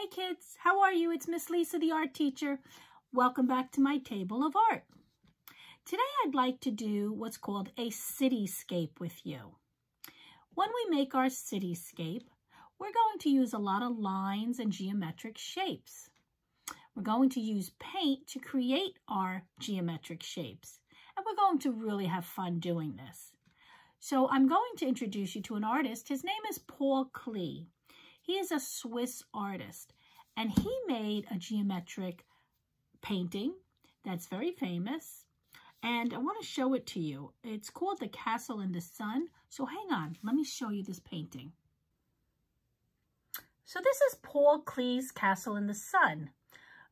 Hey kids, how are you? It's Miss Lisa, the art teacher. Welcome back to my table of art. Today I'd like to do what's called a cityscape with you. When we make our cityscape, we're going to use a lot of lines and geometric shapes. We're going to use paint to create our geometric shapes, and we're going to really have fun doing this. So I'm going to introduce you to an artist. His name is Klee. He is a Swiss artist, and he made a geometric painting that's very famous, and I want to show it to you. It's called The Castle in the Sun. So hang on, let me show you this painting. So this is Klee's Castle in the Sun.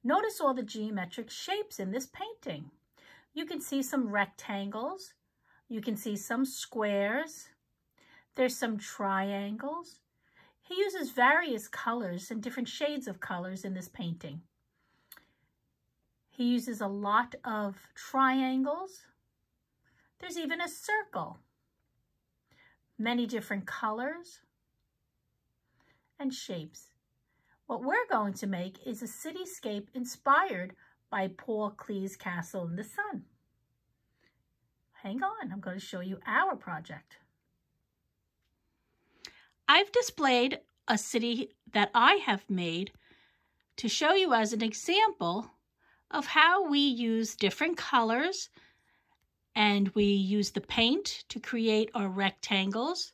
Notice all the geometric shapes in this painting. You can see some rectangles. You can see some squares. There's some triangles. He uses various colors and different shades of colors in this painting. He uses a lot of triangles. There's even a circle. Many different colors and shapes. What we're going to make is a cityscape inspired by Klee's Castle in the Sun. Hang on, I'm going to show you our project. I've displayed a city that I have made to show you as an example of how we use different colors, and we use the paint to create our rectangles.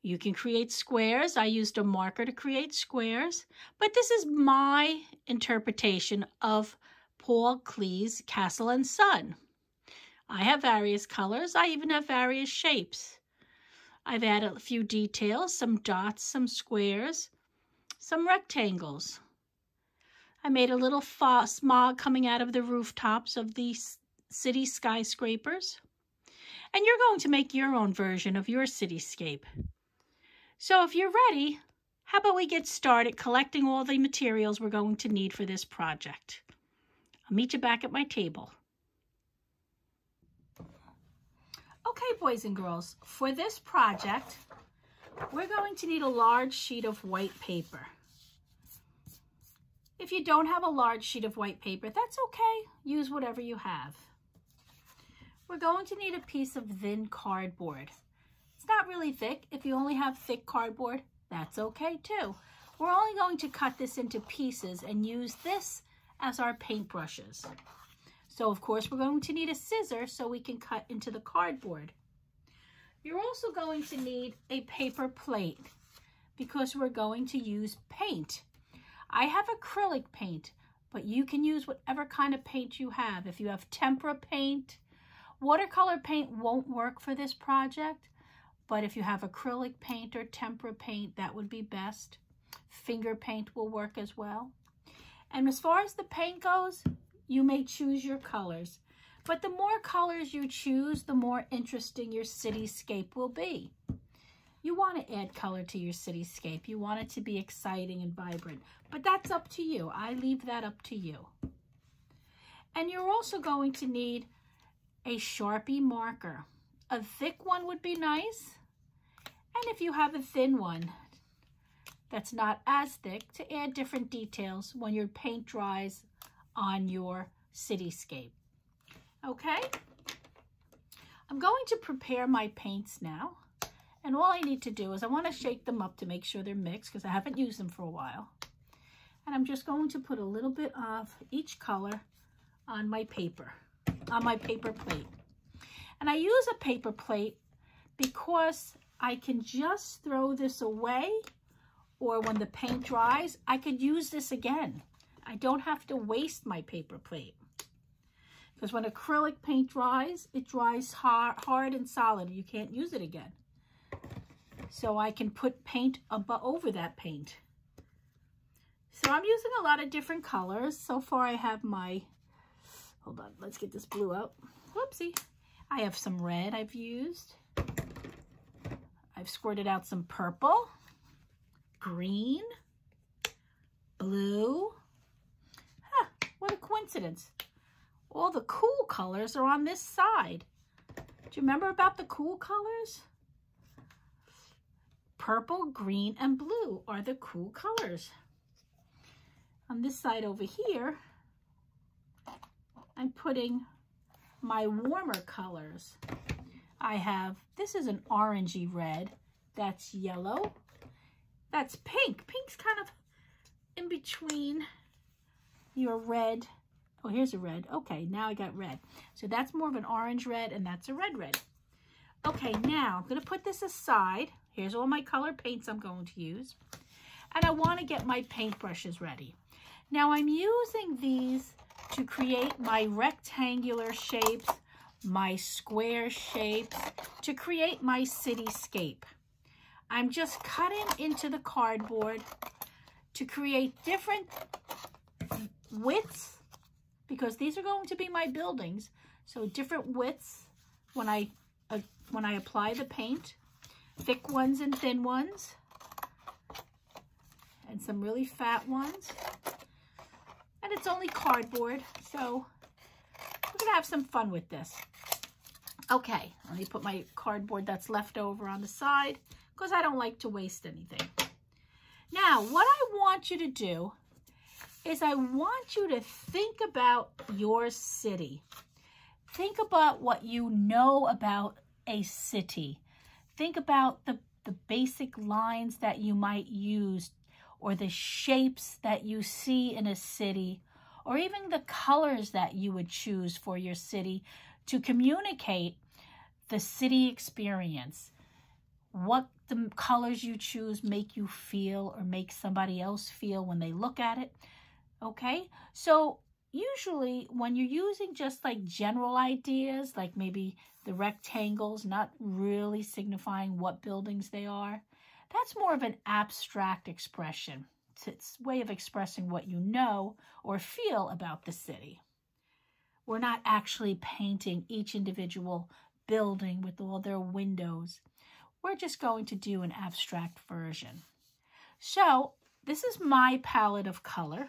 You can create squares. I used a marker to create squares, but this is my interpretation of Klee's Castle and Sun. I have various colors. I even have various shapes. I've added a few details, some dots, some squares, some rectangles. I made a little smog coming out of the rooftops of the city skyscrapers. And you're going to make your own version of your cityscape. So if you're ready, how about we get started collecting all the materials we're going to need for this project. I'll meet you back at my table. Okay, boys and girls, for this project, we're going to need a large sheet of white paper. If you don't have a large sheet of white paper, that's okay. Use whatever you have. We're going to need a piece of thin cardboard. It's not really thick. If you only have thick cardboard, that's okay too. We're only going to cut this into pieces and use this as our paintbrushes. So, of course, we're going to need a scissor so we can cut into the cardboard. You're also going to need a paper plate because we're going to use paint. I have acrylic paint, but you can use whatever kind of paint you have. If you have tempera paint, watercolor paint won't work for this project, but if you have acrylic paint or tempera paint, that would be best. Finger paint will work as well. And as far as the paint goes, you may choose your colors, but the more colors you choose, the more interesting your cityscape will be. You want to add color to your cityscape. You want it to be exciting and vibrant, but that's up to you. I leave that up to you. And you're also going to need a Sharpie marker. A thick one would be nice, and if you have a thin one that's not as thick, to add different details when your paint dries on your cityscape. Okay, I'm going to prepare my paints now, and all I need to do is I want to shake them up to make sure they're mixed because I haven't used them for a while. And I'm just going to put a little bit of each color on my paper plate. And I use a paper plate because I can just throw this away, or when the paint dries, I could use this again. I don't have to waste my paper plate. Because when acrylic paint dries, it dries hard and solid. You can't use it again. So I can put paint over that paint. So I'm using a lot of different colors. So far I have my, hold on, let's get this blue out. Whoopsie. I have some red I've used. I've squirted out some purple, green, blue. What a coincidence. All the cool colors are on this side. Do you remember about the cool colors? Purple, green, and blue are the cool colors. on this side over here, I'm putting my warmer colors. I have, this is an orangey red, that's yellow, that's pink. Pink's kind of in between your red. Oh, here's a red. Okay, now I got red. So that's more of an orange red, and that's a red red. Okay, now I'm going to put this aside. Here's all my color paints I'm going to use. And I want to get my paintbrushes ready. Now I'm using these to create my rectangular shapes, my square shapes, to create my cityscape. I'm just cutting into the cardboard to create different widths, because these are going to be my buildings. So different widths when I apply the paint, thick ones and thin ones, and some really fat ones. And it's only cardboard, so we're gonna have some fun with this. Okay, let me put my cardboard that's left over on the side, because I don't like to waste anything. Now, what I want you to do is I want you to think about your city. Think about what you know about a city. Think about the basic lines that you might use, or the shapes that you see in a city, or even the colors that you would choose for your city to communicate the city experience. What the colors you choose make you feel, or make somebody else feel when they look at it. Okay, so usually when you're using just like general ideas, like maybe the rectangles, not really signifying what buildings they are, that's more of an abstract expression. It's a way of expressing what you know or feel about the city. We're not actually painting each individual building with all their windows. We're just going to do an abstract version. So this is my palette of color.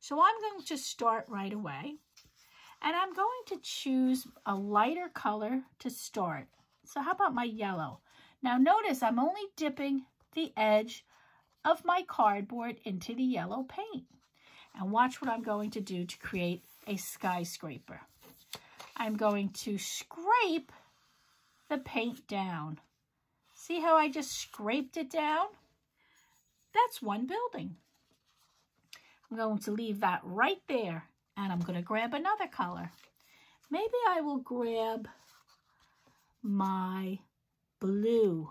So I'm going to start right away, and I'm going to choose a lighter color to start. So how about my yellow? Now notice I'm only dipping the edge of my cardboard into the yellow paint. And watch what I'm going to do to create a skyscraper. I'm going to scrape the paint down. See how I just scraped it down? That's one building. I'm going to leave that right there, and I'm going to grab another color. Maybe I will grab my blue.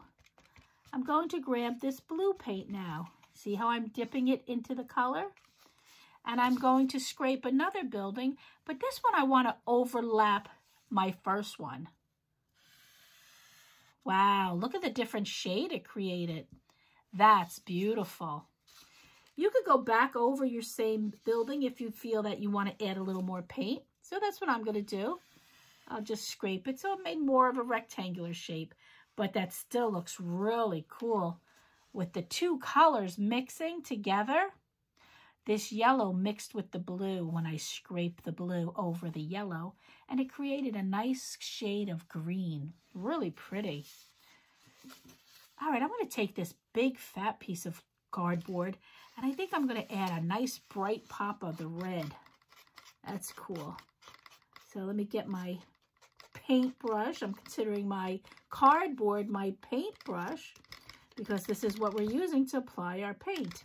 I'm going to grab this blue paint now. See how I'm dipping it into the color? And I'm going to scrape another building, but this one I want to overlap my first one. Wow, look at the different shade it created. That's beautiful. You could go back over your same building if you feel that you want to add a little more paint. So that's what I'm going to do. I'll just scrape it so it made more of a rectangular shape. But that still looks really cool with the two colors mixing together. This yellow mixed with the blue when I scraped the blue over the yellow, and it created a nice shade of green. Really pretty. All right, I'm going to take this big fat piece of cardboard, and I think I'm going to add a nice bright pop of the red. That's cool. So let me get my paintbrush. I'm considering my cardboard my paintbrush because this is what we're using to apply our paint.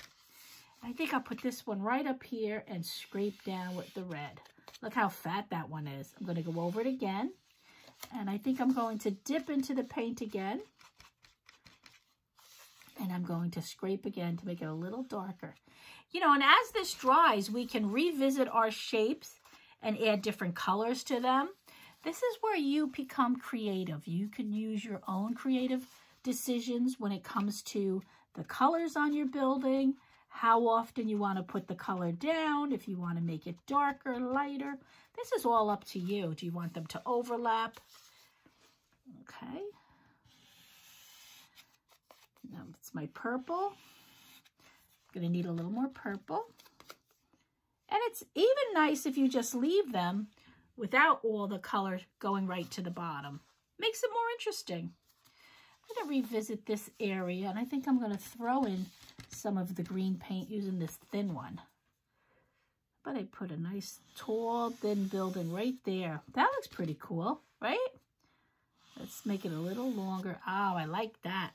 I think I'll put this one right up here and scrape down with the red. Look how fat that one is. I'm going to go over it again, and I think I'm going to dip into the paint again. And I'm going to scrape again to make it a little darker. You know, and as this dries, we can revisit our shapes and add different colors to them. This is where you become creative. You can use your own creative decisions when it comes to the colors on your building, how often you want to put the color down, if you want to make it darker, lighter. This is all up to you. Do you want them to overlap? Okay. Now it's my purple. I'm going to need a little more purple. And it's even nice if you just leave them without all the color going right to the bottom. Makes it more interesting. I'm going to revisit this area, and I think I'm going to throw in some of the green paint using this thin one. But I put a nice tall, thin building right there. That looks pretty cool, right? Let's make it a little longer. Oh, I like that.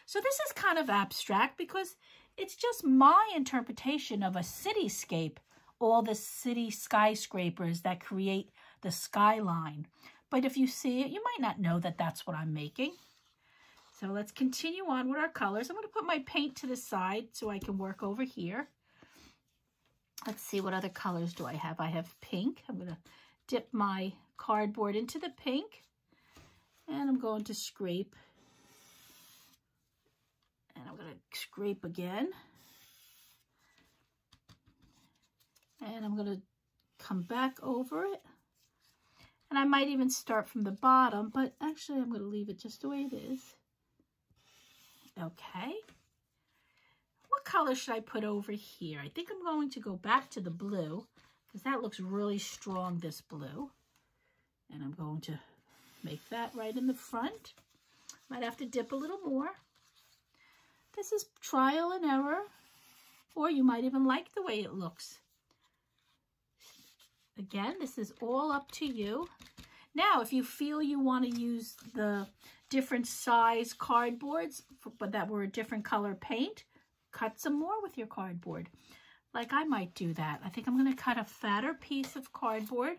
So this is kind of abstract because it's just my interpretation of a cityscape, all the city skyscrapers that create the skyline. But if you see it, you might not know that that's what I'm making. So let's continue on with our colors. I'm going to put my paint to the side so I can work over here. Let's see, what other colors do I have? I have pink. I'm going to dip my cardboard into the pink. And I'm going to scrape. And I'm going to scrape again. And I'm going to come back over it. And I might even start from the bottom, but actually I'm going to leave it just the way it is. Okay. What color should I put over here? I think I'm going to go back to the blue because that looks really strong, this blue. And I'm going to make that right in the front. Might have to dip a little more. This is trial and error, or you might even like the way it looks. Again, this is all up to you. Now, if you feel you want to use the different size cardboards, but that were a different color paint, cut some more with your cardboard. Like I might do that. I think I'm going to cut a fatter piece of cardboard.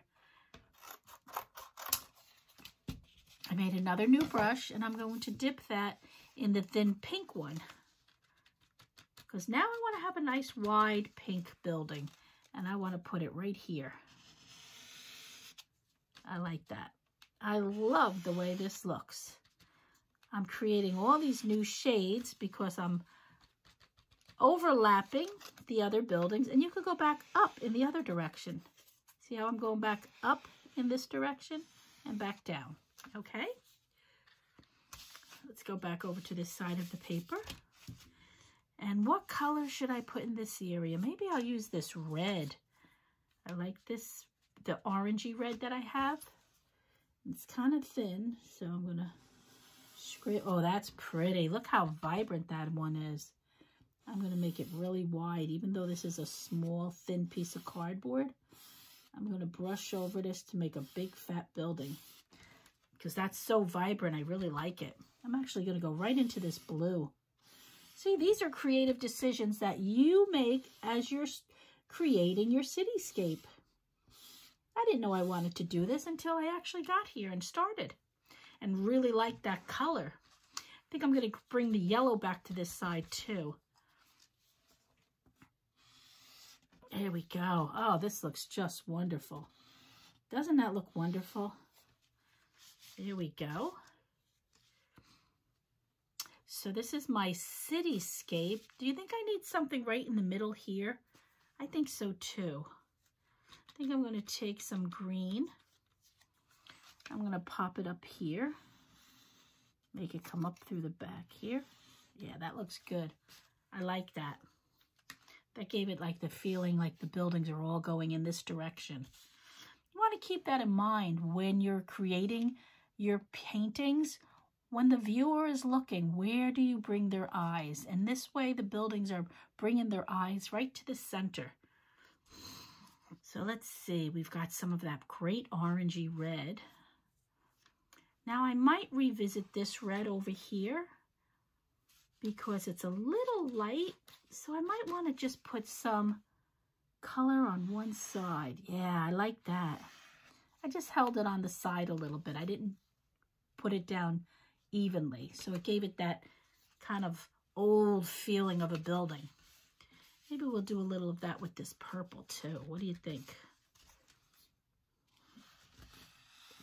I made another new brush, and I'm going to dip that in the thin pink one. Because now I want to have a nice wide pink building, and I want to put it right here. I like that. I love the way this looks. I'm creating all these new shades because I'm overlapping the other buildings, and you could go back up in the other direction. See how I'm going back up in this direction and back down? Okay, let's go back over to this side of the paper. And what color should I put in this area? Maybe I'll use this red. I like this, the orangey red that I have. It's kind of thin, so I'm going to scrape. Oh, that's pretty. Look how vibrant that one is. I'm going to make it really wide, even though this is a small, thin piece of cardboard. I'm going to brush over this to make a big, fat building. Because that's so vibrant, I really like it. I'm actually going to go right into this blue. See, these are creative decisions that you make as you're creating your cityscape. I didn't know I wanted to do this until I actually got here and started. And really like that color. I think I'm going to bring the yellow back to this side too. There we go. Oh, this looks just wonderful. Doesn't that look wonderful? There we go. So this is my cityscape. Do you think I need something right in the middle here? I think so too. I think I'm going to take some green. I'm going to pop it up here. Make it come up through the back here. Yeah, that looks good. I like that. That gave it like the feeling like the buildings are all going in this direction. You want to keep that in mind when you're creating your paintings. When the viewer is looking, where do you bring their eyes? And this way the buildings are bringing their eyes right to the center. So let's see, we've got some of that great orangey red. Now I might revisit this red over here because it's a little light. So I might want to just put some color on one side. Yeah, I like that. I just held it on the side a little bit. I didn't put it down evenly. So it gave it that kind of old feeling of a building. Maybe we'll do a little of that with this purple too. What do you think?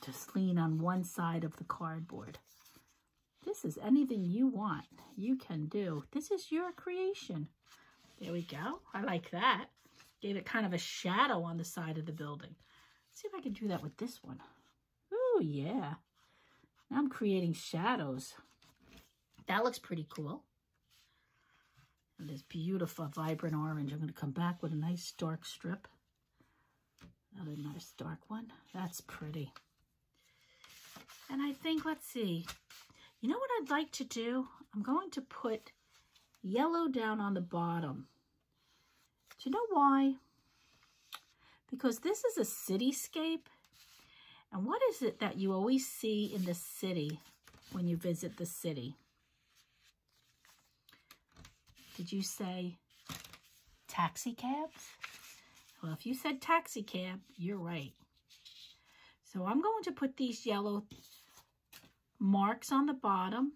Just lean on one side of the cardboard. This is anything you want. You can do. This is your creation. There we go. I like that. Gave it kind of a shadow on the side of the building. Let's see if I can do that with this one. Ooh, yeah. Now I'm creating shadows. That looks pretty cool. And this beautiful, vibrant orange. I'm going to come back with a nice dark strip. Another nice dark one. That's pretty. And I think, let's see. You know what I'd like to do? I'm going to put yellow down on the bottom. Do you know why? because this is a cityscape. And what is it that you always see in the city when you visit the city? Did you say taxi cabs? Well, if you said taxi cab, you're right. So I'm going to put these yellow marks on the bottom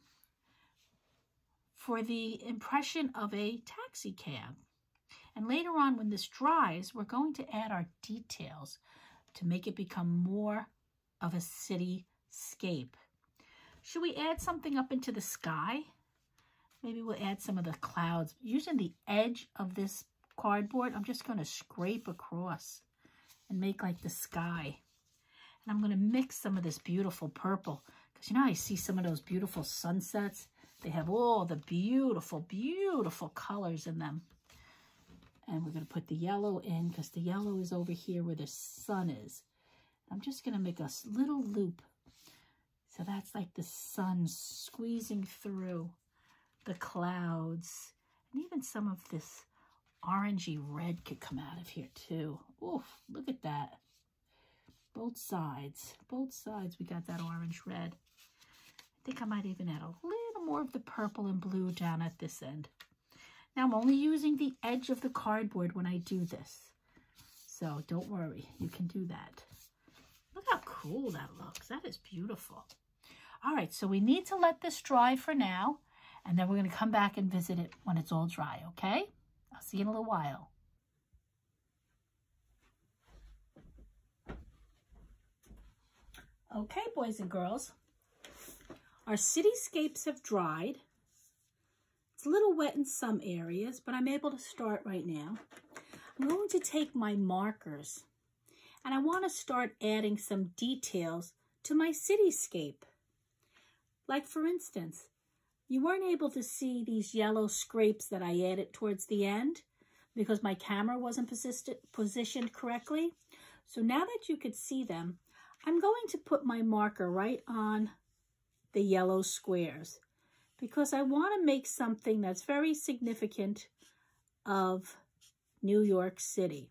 for the impression of a taxi cab. And later on, when this dries, we're going to add our details to make it become more of a cityscape. Should we add something up into the sky? Maybe we'll add some of the clouds. Using the edge of this cardboard, I'm just going to scrape across and make like the sky. And I'm going to mix some of this beautiful purple, because you know I see some of those beautiful sunsets. They have all the beautiful, beautiful colors in them. And we're going to put the yellow in, because the yellow is over here where the sun is. I'm just going to make a little loop. So that's like the sun squeezing through the clouds. And even some of this orangey red could come out of here too. Oof, look at that. Both sides we got that orange red. I think I might even add a little more of the purple and blue down at this end. Now I'm only using the edge of the cardboard when I do this. So don't worry, you can do that. Look how cool that looks. That is beautiful. All right, so we need to let this dry for now, and then we're going to come back and visit it when it's all dry, okay? I'll see you in a little while. Okay, boys and girls, our cityscapes have dried. It's a little wet in some areas, but I'm able to start right now. I'm going to take my markers, and I want to start adding some details to my cityscape. Like for instance, you weren't able to see these yellow scrapes that I added towards the end because my camera wasn't positioned correctly. So now that you could see them, I'm going to put my marker right on the yellow squares because I want to make something that's very significant of New York City.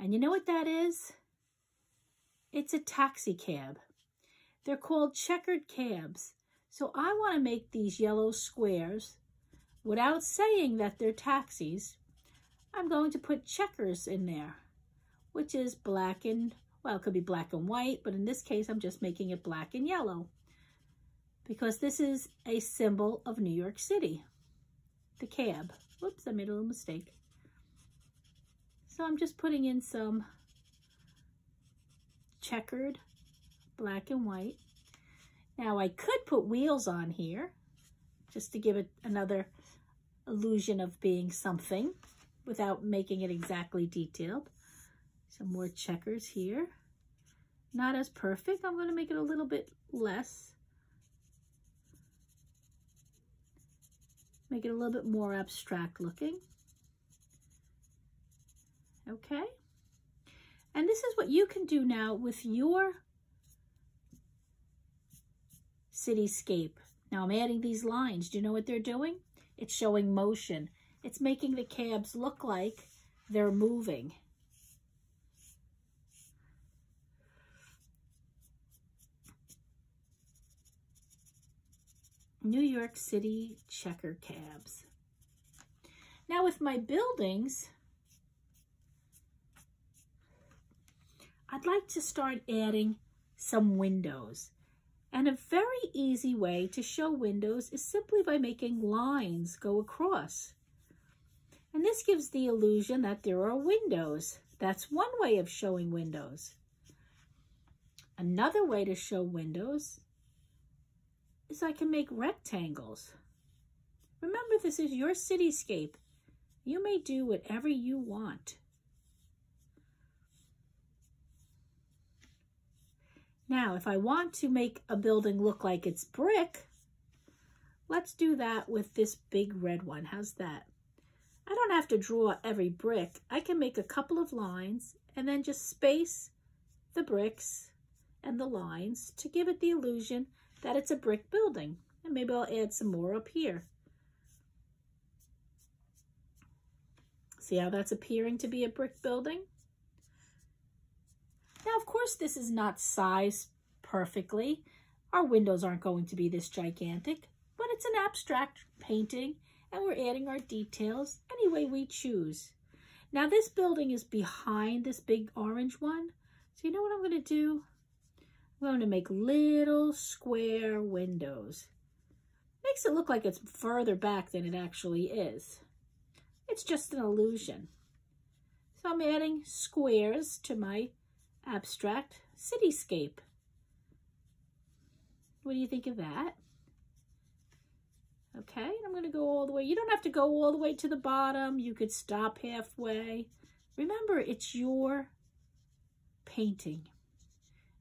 And you know what that is? It's a taxi cab. They're called checkered cabs. So I want to make these yellow squares without saying that they're taxis. I'm going to put checkers in there, which is black and, well, it could be black and white, but in this case, I'm just making it black and yellow because this is a symbol of New York City, the cab. Whoops, I made a little mistake. So I'm just putting in some checkered black and white. Now I could put wheels on here just to give it another illusion of being something without making it exactly detailed. Some more checkers here. Not as perfect. I'm going to make it a little bit less. Make it a little bit more abstract looking. Okay. And this is what you can do now with your cityscape. Now I'm adding these lines. Do you know what they're doing? It's showing motion. It's making the cabs look like they're moving. New York City checker cabs. Now with my buildings, I'd like to start adding some windows. And a very easy way to show windows is simply by making lines go across. And this gives the illusion that there are windows. That's one way of showing windows. Another way to show windows is I can make rectangles. Remember, this is your cityscape. You may do whatever you want. Now, if I want to make a building look like it's brick, let's do that with this big red one. How's that? I don't have to draw every brick. I can make a couple of lines and then just space the bricks and the lines to give it the illusion that it's a brick building. And maybe I'll add some more up here. See how that's appearing to be a brick building? course, this is not sized perfectly. Our windows aren't going to be this gigantic, but it's an abstract painting, and we're adding our details any way we choose. Now, this building is behind this big orange one. So you know what I'm going to do? I'm going to make little square windows. Makes it look like it's further back than it actually is. It's just an illusion. So I'm adding squares to my abstract cityscape. What do you think of that? Okay, and I'm going to go all the way. You don't have to go all the way to the bottom. You could stop halfway. Remember, it's your painting.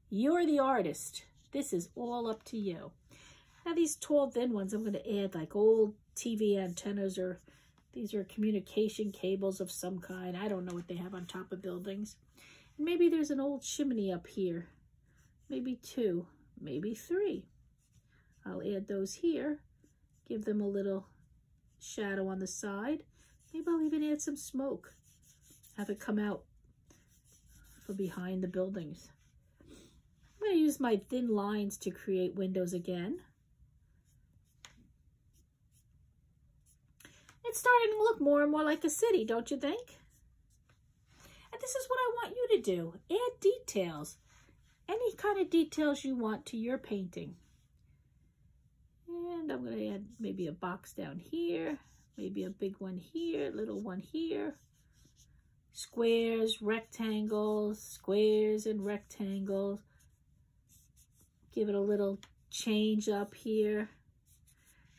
You're the artist. This is all up to you. Now, these tall, thin ones, I'm going to add like old TV antennas, or these are communication cables of some kind. I don't know what they have on top of buildings. And maybe there's an old chimney up here. Maybe 2, maybe 3. I'll add those here. Give them a little shadow on the side. Maybe I'll even add some smoke. Have it come out from behind the buildings. I'm going to use my thin lines to create windows again. It's starting to look more and more like a city, don't you think? And this is what I want you to do. Add details. Any kind of details you want to your painting. And I'm going to add maybe a box down here, maybe a big one here, little one here. Squares, rectangles, squares and rectangles. Give it a little change up here.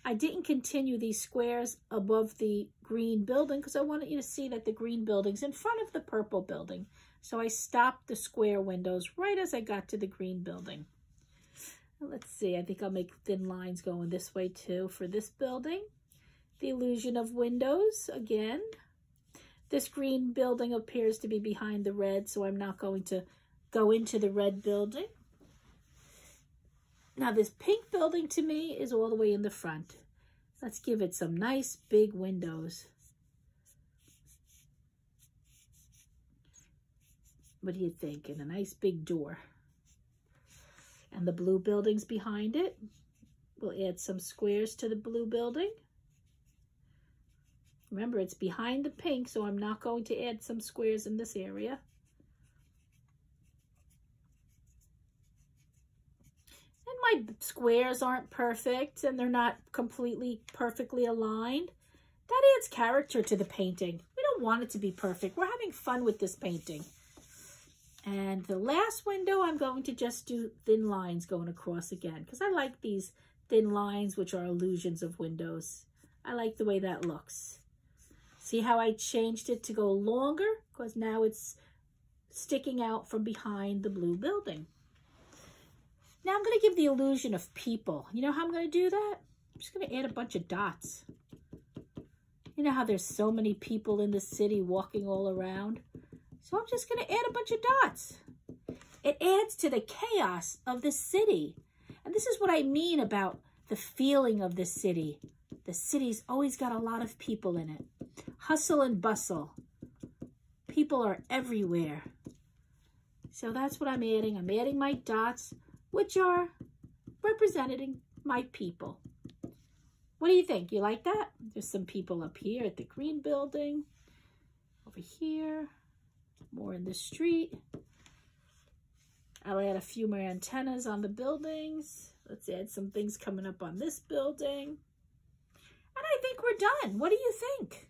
I didn't continue these squares above the green building because I wanted you to see that the green building's in front of the purple building. So I stopped the square windows right as I got to the green building. Let's see, I think I'll make thin lines going this way too for this building. The illusion of windows again. This green building appears to be behind the red, so I'm not going to go into the red building. Now this pink building to me is all the way in the front. Let's give it some nice big windows. What do you think? And a nice big door. And the blue building's behind it. We'll add some squares to the blue building. Remember, it's behind the pink, so I'm not going to add some squares in this area. And my squares aren't perfect, and they're not completely perfectly aligned. That adds character to the painting. We don't want it to be perfect. We're having fun with this painting. And the last window, I'm going to just do thin lines going across again, because I like these thin lines, which are illusions of windows. I like the way that looks. See how I changed it to go longer? Because now it's sticking out from behind the blue building. Now I'm going to give the illusion of people. You know how I'm going to do that? I'm just going to add a bunch of dots. You know how there's so many people in the city walking all around? So I'm just going to add a bunch of dots. It adds to the chaos of the city. And this is what I mean about the feeling of the city. The city's always got a lot of people in it. Hustle and bustle. People are everywhere. So that's what I'm adding. I'm adding my dots, which are representing my people. What do you think? You like that? There's some people up here at the green building. Over here. More in the street. I'll add a few more antennas on the buildings. Let's add some things coming up on this building. And I think we're done. What do you think?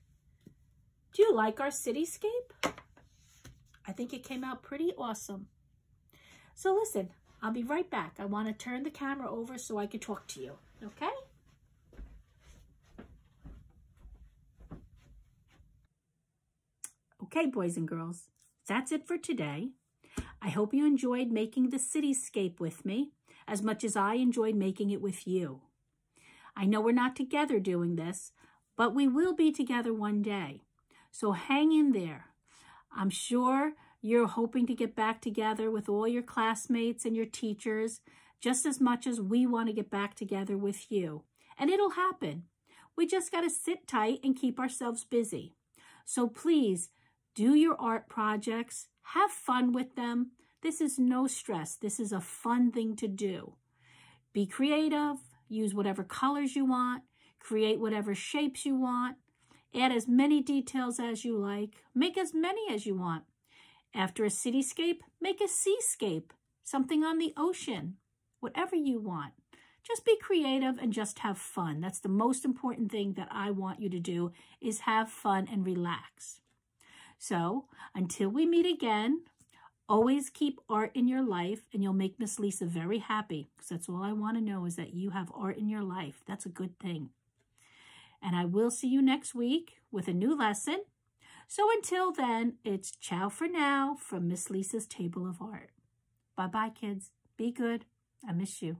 Do you like our cityscape? I think it came out pretty awesome. So listen, I'll be right back. I want to turn the camera over so I can talk to you, okay? Okay, boys and girls, that's it for today. I hope you enjoyed making the cityscape with me as much as I enjoyed making it with you. I know we're not together doing this, but we will be together one day. So hang in there. I'm sure you're hoping to get back together with all your classmates and your teachers just as much as we want to get back together with you. And it'll happen. We just got to sit tight and keep ourselves busy. So please do your art projects. Have fun with them. This is no stress. This is a fun thing to do. Be creative. Use whatever colors you want. Create whatever shapes you want. Add as many details as you like. Make as many as you want. After a cityscape, make a seascape. Something on the ocean. Whatever you want. Just be creative and just have fun. That's the most important thing that I want you to do, is have fun and relax. So, until we meet again, always keep art in your life, and you'll make Miss Lisa very happy, because that's all I want to know, is that you have art in your life. That's a good thing. And I will see you next week with a new lesson. So until then, it's ciao for now from Miss Lisa's Table of Art. Bye-bye, kids. Be good. I miss you.